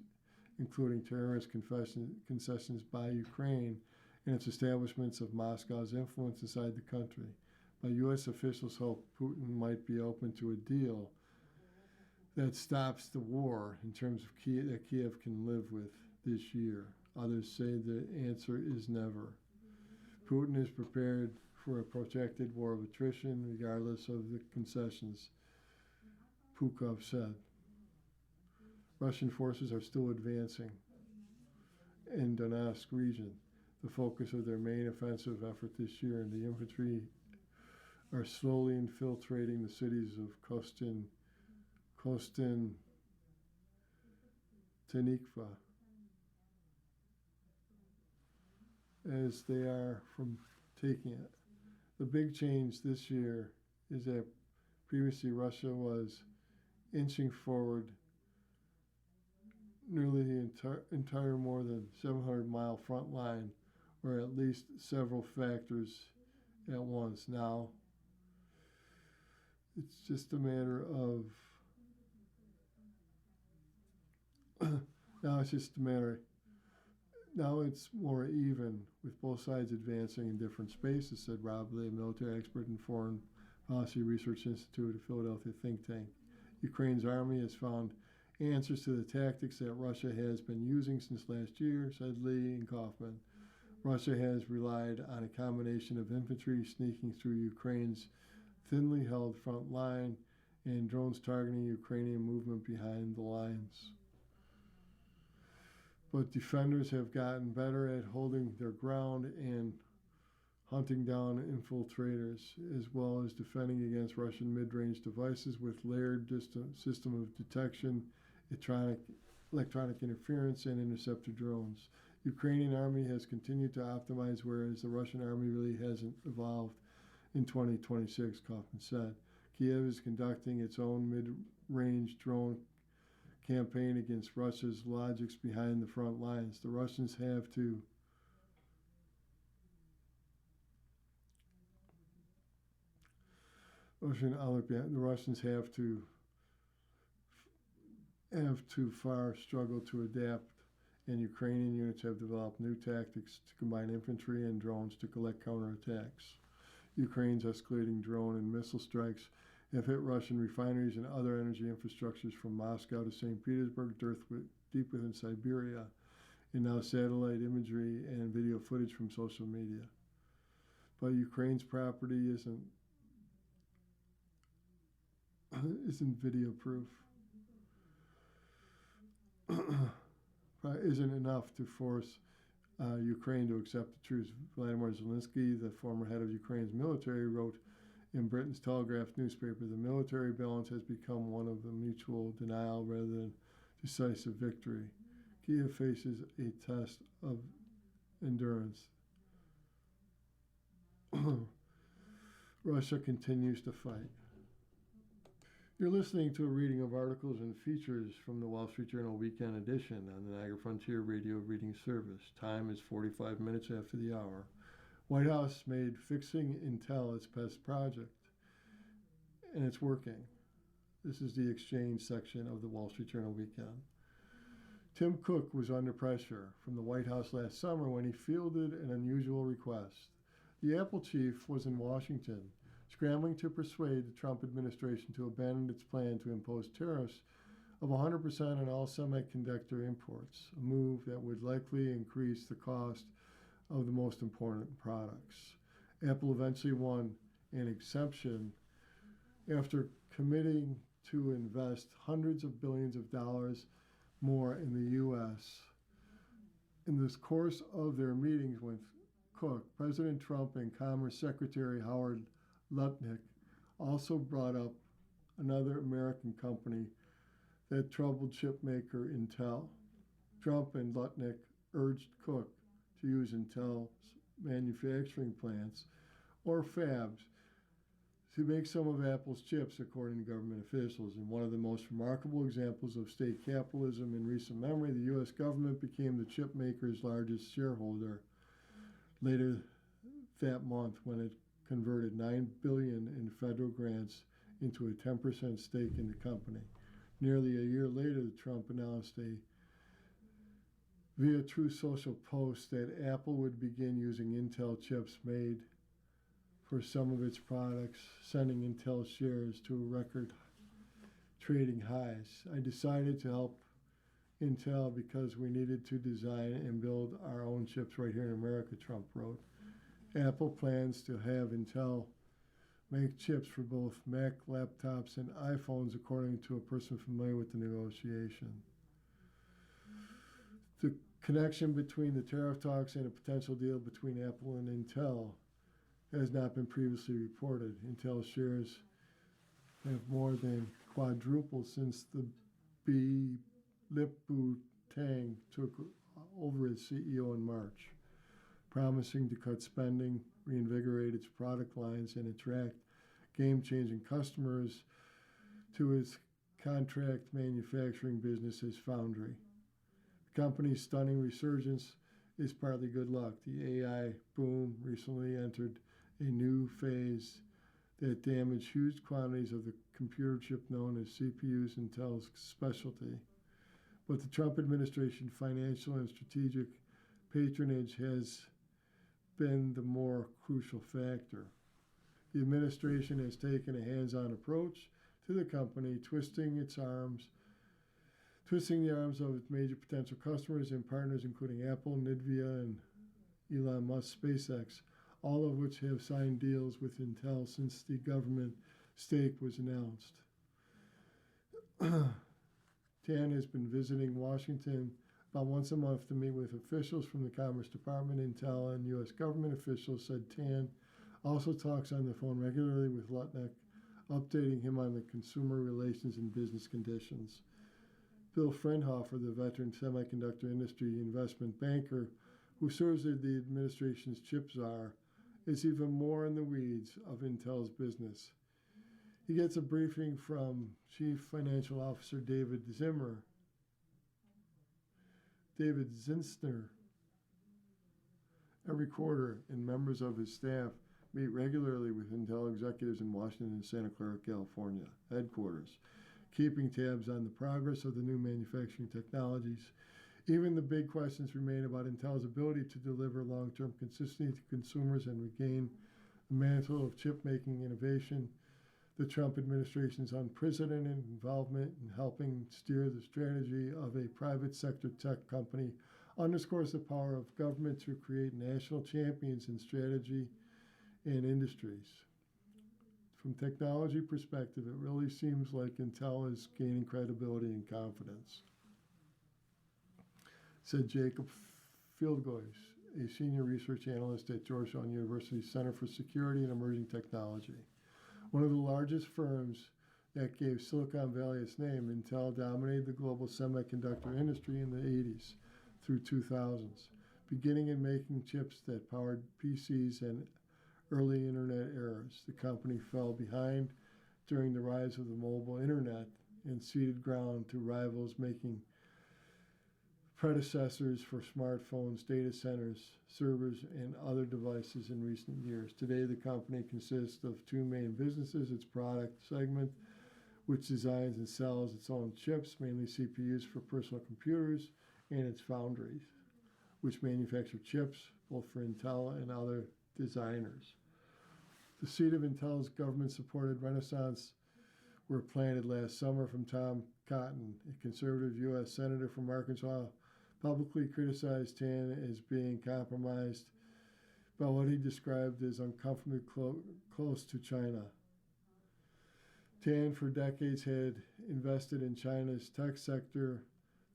including terrorist concessions by Ukraine and its establishments of Moscow's influence inside the country. But U.S. officials hope Putin might be open to a deal that stops the war in terms of that Kiev can live with this year. Others say the answer is never. Putin is prepared for a protracted war of attrition regardless of the concessions, Pukov said. Russian forces are still advancing in Donetsk region, the focus of their main offensive effort this year, and the infantry are slowly infiltrating the cities of Kostin, Tenikva, as they are from taking it. The big change this year is that previously Russia was inching forward nearly the entire more than 700-mile front line, or at least several factors at once. Now, it's just a matter of now it's more even with both sides advancing in different spaces, said Rob Lee, a military expert in Foreign Policy Research Institute, a Philadelphia think tank. Ukraine's army has found answers to the tactics that Russia has been using since last year, said Lee and Kaufman. Russia has relied on a combination of infantry sneaking through Ukraine's thinly held front line and drones targeting Ukrainian movement behind the lines. But defenders have gotten better at holding their ground and hunting down infiltrators, as well as defending against Russian mid-range devices with layered system of detection, electronic interference, and interceptor drones. Ukrainian army has continued to optimize, whereas the Russian army really hasn't evolved in 2026, Kaufman said. Kiev is conducting its own mid-range drone campaign against Russia's logics behind the front lines. The Russians have to far struggle to adapt, and Ukrainian units have developed new tactics to combine infantry and drones to collect counterattacks. Ukraine's escalating drone and missile strikes have hit Russian refineries and other energy infrastructures from Moscow to St. Petersburg, deep within Siberia, and now satellite imagery and video footage from social media. But Ukraine's property isn't video proof. Isn't enough to force Ukraine to accept the truth. Vladimir Zelensky, the former head of Ukraine's military, wrote in Britain's Telegraph newspaper, the military balance has become one of the mutual denial rather than decisive victory. Kiev faces a test of endurance. Russia continues to fight. You're listening to a reading of articles and features from the Wall Street Journal Weekend Edition on the Niagara Frontier Radio Reading Service. Time is 45 minutes after the hour. White House made fixing Intel its pet project, and it's working. This is the exchange section of the Wall Street Journal Weekend. Tim Cook was under pressure from the White House last summer when he fielded an unusual request. The Apple chief was in Washington, scrambling to persuade the Trump administration to abandon its plan to impose tariffs of 100% on all semiconductor imports, a move that would likely increase the cost of the most important products. Apple eventually won an exemption after committing to invest hundreds of billions of dollars more in the U.S. In this course of their meetings with Cook, President Trump and Commerce Secretary Howard Lutnick also brought up another American company, that troubled chip maker Intel. Trump and Lutnick urged Cook to use Intel's manufacturing plants or fabs to make some of Apple's chips, according to government officials. In one of the most remarkable examples of state capitalism in recent memory, the U.S. government became the chip maker's largest shareholder later that month when it converted $9 billion in federal grants into a 10% stake in the company. Nearly a year later, Trump announced via Truth Social post that Apple would begin using Intel chips made for some of its products, sending Intel shares to record trading highs. I decided to help Intel because we needed to design and build our own chips right here in America, Trump wrote. Apple plans to have Intel make chips for both Mac laptops and iPhones, according to a person familiar with the negotiation. The connection between the tariff talks and a potential deal between Apple and Intel has not been previously reported. Intel shares have more than quadrupled since the Lip-Bu Tang took over as CEO in March, promising to cut spending, reinvigorate its product lines, and attract game-changing customers to its contract manufacturing business as Foundry. The company's stunning resurgence is partly good luck. The AI boom recently entered a new phase that damaged huge quantities of the computer chip known as CPUs, Intel's specialty. But the Trump administration financial and strategic patronage has been the more crucial factor. The administration has taken a hands-on approach to the company, twisting the arms of its major potential customers and partners, including Apple, NVIDIA, and Elon Musk SpaceX, all of which have signed deals with Intel since the government stake was announced. Tan has been visiting Washington about once a month to meet with officials from the Commerce Department. Intel and U.S. government officials said Tan also talks on the phone regularly with Lutnick, updating him on the consumer relations and business conditions. Bill Frenhofer, the veteran semiconductor industry investment banker who serves as the administration's chip czar, is even more in the weeds of Intel's business. He gets a briefing from Chief Financial Officer David Zinsner every quarter, and members of his staff meet regularly with Intel executives in Washington and Santa Clara, California headquarters, keeping tabs on the progress of the new manufacturing technologies. Even the big questions remain about Intel's ability to deliver long-term consistency to consumers and regain the mantle of chip-making innovation the Trump administration's unprecedented involvement in helping steer the strategy of a private sector tech company underscores the power of government to create national champions in strategy and industries. From technology perspective, it really seems like Intel is gaining credibility and confidence, said Jacob Fieldgoys, a senior research analyst at Georgetown University Center for Security and Emerging Technology. One of the largest firms that gave Silicon Valley its name, Intel dominated the global semiconductor industry in the 80s through 2000s, beginning in making chips that powered PCs and early internet eras. The company fell behind during the rise of the mobile internet and ceded ground to rivals making predecessors for smartphones, data centers, servers, and other devices in recent years. Today, the company consists of two main businesses: its product segment, which designs and sells its own chips, mainly CPUs for personal computers, and its foundries, which manufacture chips both for Intel and other designers. The seed of Intel's government-supported renaissance were planted last summer from Tom Cotton, a conservative U.S. Senator from Arkansas, publicly criticized Tan as being compromised by what he described as uncomfortably close to China. Tan, for decades, had invested in China's tech sector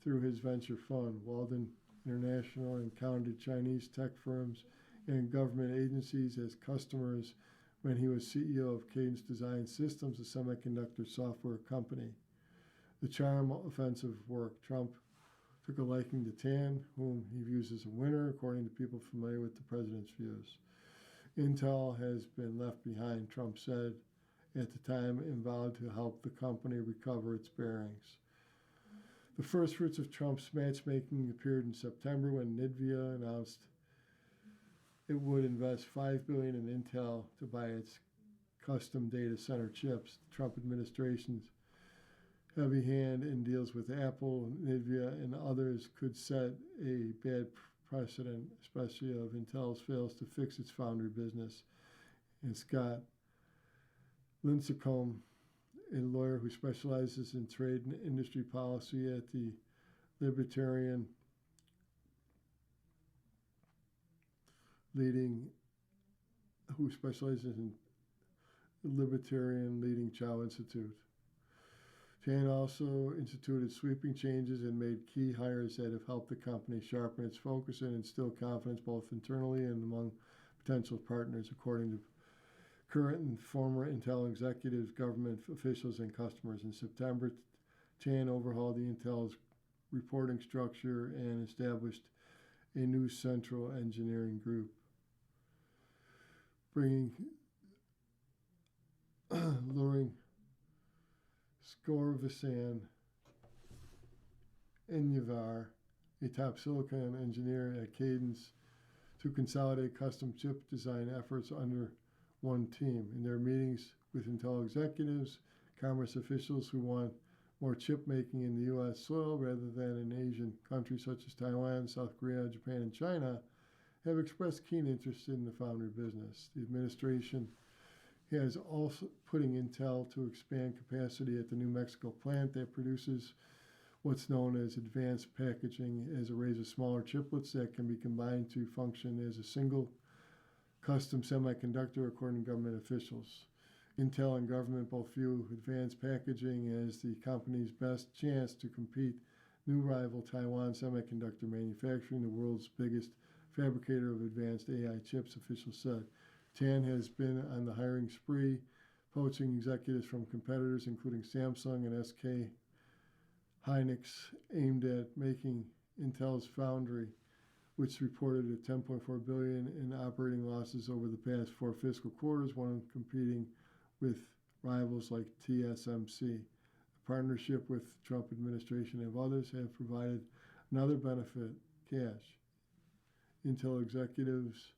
through his venture fund. Walden International encountered Chinese tech firms and government agencies as customers when he was CEO of Cadence Design Systems, a semiconductor software company. The charm offensive worked. Trump took a liking to Tan, whom he views as a winner, according to people familiar with the president's views. Intel has been left behind, Trump said at the time, and vowed to help the company recover its bearings. The first fruits of Trump's matchmaking appeared in September when NVIDIA announced it would invest $5 billion in Intel to buy its custom data center chips. The Trump administration's heavy hand in deals with Apple, NVIDIA, and others could set a bad precedent, especially if Intel fails to fix its foundry business. And Scott Lincecum, a lawyer who specializes in trade and industry policy at the Libertarian leading Chow Institute. Tan also instituted sweeping changes and made key hires that have helped the company sharpen its focus and instill confidence both internally and among potential partners, according to current and former Intel executives, government officials, and customers. In September, Tan overhauled the Intel's reporting structure and established a new central engineering group, luring Skorvisan Enyavar, a top silicon engineer at Cadence, to consolidate custom chip design efforts under one team. In their meetings with Intel executives, commerce officials who want more chip making in the U.S. soil rather than in Asian countries such as Taiwan, South Korea, Japan, and China have expressed keen interest in the foundry business. The administration has also putting Intel to expand capacity at the New Mexico plant that produces what's known as advanced packaging as arrays of smaller chiplets that can be combined to function as a single custom semiconductor, according to government officials. Intel and government both view advanced packaging as the company's best chance to compete new rival Taiwan Semiconductor Manufacturing, the world's biggest fabricator of advanced AI chips, officials said. Tan has been on the hiring spree, poaching executives from competitors including Samsung and SK Hynix, aimed at making Intel's foundry, which reported a $10.4 billion in operating losses over the past 4 fiscal quarters, one competing with rivals like TSMC. The partnership with the Trump administration and others have provided another benefit: cash. Intel executives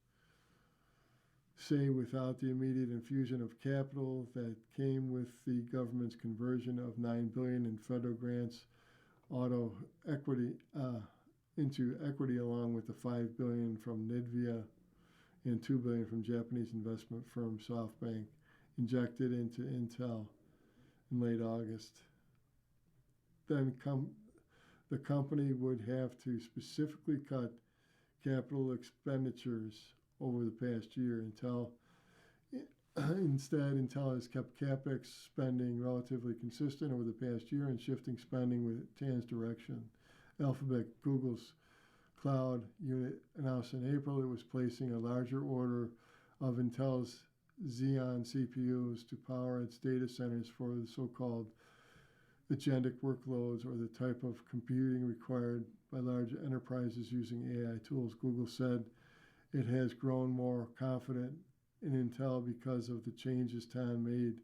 say without the immediate infusion of capital that came with the government's conversion of $9 billion in federal grants into equity, along with the $5 billion from NVIDIA and $2 billion from Japanese investment firm SoftBank, injected into Intel in late August. Then the company would have to specifically cut capital expenditures over the past year. Instead, Intel has kept CapEx spending relatively consistent over the past year and shifting spending with TAN's direction. Alphabet, Google's cloud unit, announced in April it was placing a larger order of Intel's Xeon CPUs to power its data centers for the so-called agentic workloads, or the type of computing required by large enterprises using AI tools. Google said it has grown more confident in Intel because of the changes TAN made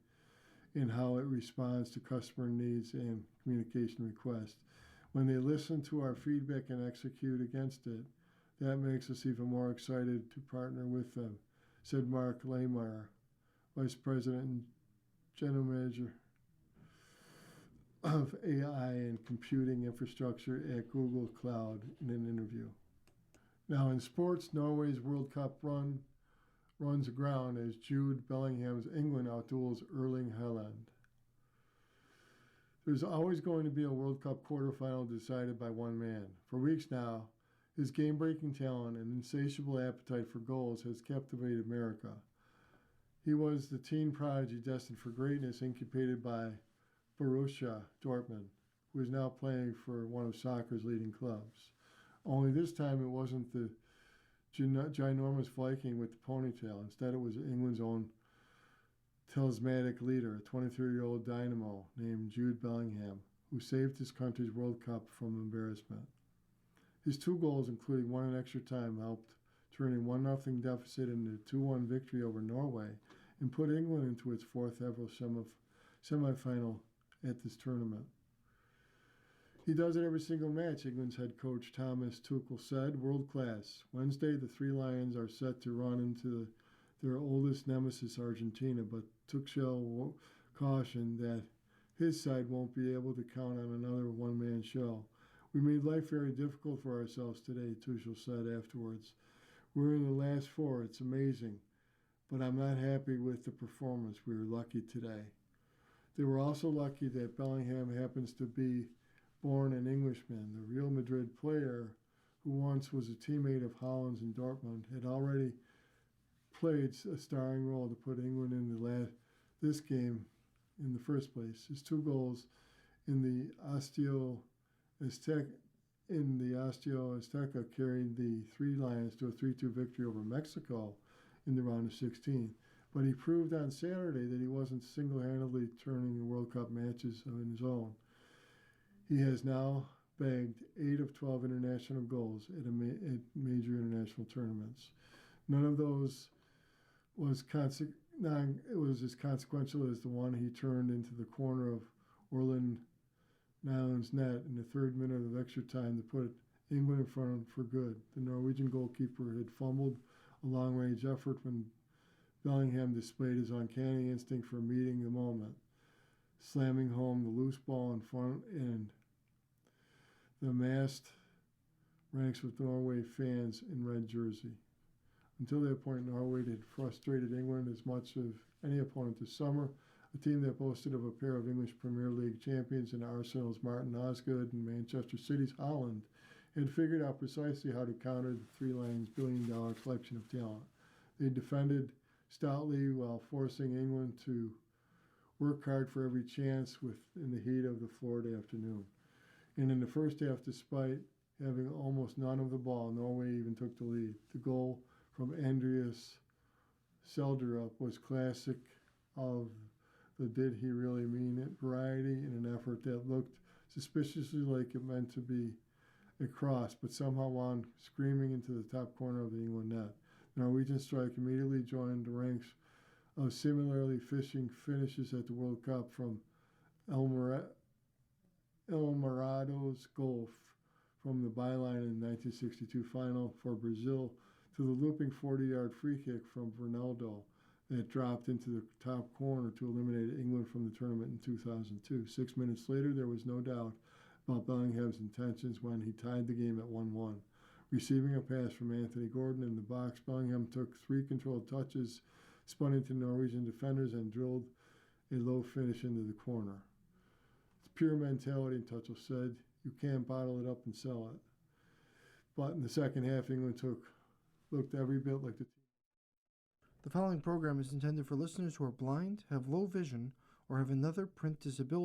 in how it responds to customer needs and communication requests. When they listen to our feedback and execute against it, that makes us even more excited to partner with them, said Mark Laymeyer, Vice President and General Manager of AI and Computing Infrastructure at Google Cloud in an interview. Now in sports, Norway's World Cup runs aground as Jude Bellingham's England outduels Erling Haaland. There's always going to be a World Cup quarterfinal decided by one man. For weeks now, his game-breaking talent and insatiable appetite for goals has captivated America. He was the teen prodigy destined for greatness, incubated by Borussia Dortmund, who is now playing for one of soccer's leading clubs. Only this time it wasn't the ginormous Viking with the ponytail. Instead, it was England's own talismanic leader, a 23-year-old dynamo named Jude Bellingham, who saved his country's World Cup from embarrassment. His two goals, including one in extra time, helped turn a 1-0 deficit into a 2-1 victory over Norway and put England into its fourth ever semifinal at this tournament. He does it every single match, England's head coach Thomas Tuchel said. World class. Wednesday, the Three Lions are set to run into their oldest nemesis, Argentina, but Tuchel cautioned that his side won't be able to count on another one-man show. We made life very difficult for ourselves today, Tuchel said afterwards. We're in the last four. It's amazing, but I'm not happy with the performance. We were lucky today. They were also lucky that Bellingham happens to be born an Englishman. The Real Madrid player, who once was a teammate of Haaland's in Dortmund, had already played a starring role to put England in this game in the first place. His two goals in the Estadio Azteca carried the Three Lions to a 3-2 victory over Mexico in the round of 16. But he proved on Saturday that he wasn't single-handedly turning the World Cup matches on his own. He has now bagged 8 of 12 international goals at major international tournaments. None of those was as consequential as the one he turned into the corner of Orland Nyland's net in the third minute of extra time to put England in front for good. The Norwegian goalkeeper had fumbled a long-range effort when Bellingham displayed his uncanny instinct for meeting the moment, slamming home the loose ball in front end. The massed ranks with Norway fans in red jersey. Until that point, Norway had frustrated England as much as any opponent this summer. A team that boasted of a pair of English Premier League champions in Arsenal's Martin Osgood and Manchester City's Haaland had figured out precisely how to counter the Three Lions' billion-dollar collection of talent. They defended stoutly while forcing England to work hard for every chance in the heat of the Florida afternoon. And in the first half, despite having almost none of the ball, Norway even took the lead. The goal from Andreas Selderup was classic of the did he really mean it variety in an effort that looked suspiciously like it meant to be a cross, but somehow wound screaming into the top corner of the England net. The Norwegian strike immediately joined the ranks of similarly fishing finishes at the World Cup, from El Morado's goal from the byline in the 1962 final for Brazil to the looping 40-yard free kick from Ronaldo that dropped into the top corner to eliminate England from the tournament in 2002. 6 minutes later, there was no doubt about Bellingham's intentions when he tied the game at 1-1. Receiving a pass from Anthony Gordon in the box, Bellingham took 3 controlled touches, spun into Norwegian defenders and drilled a low finish into the corner. It's pure mentality, and Tuchel said. You can't bottle it up and sell it. But in the second half, England looked every bit like the team. The following program is intended for listeners who are blind, have low vision, or have another print disability.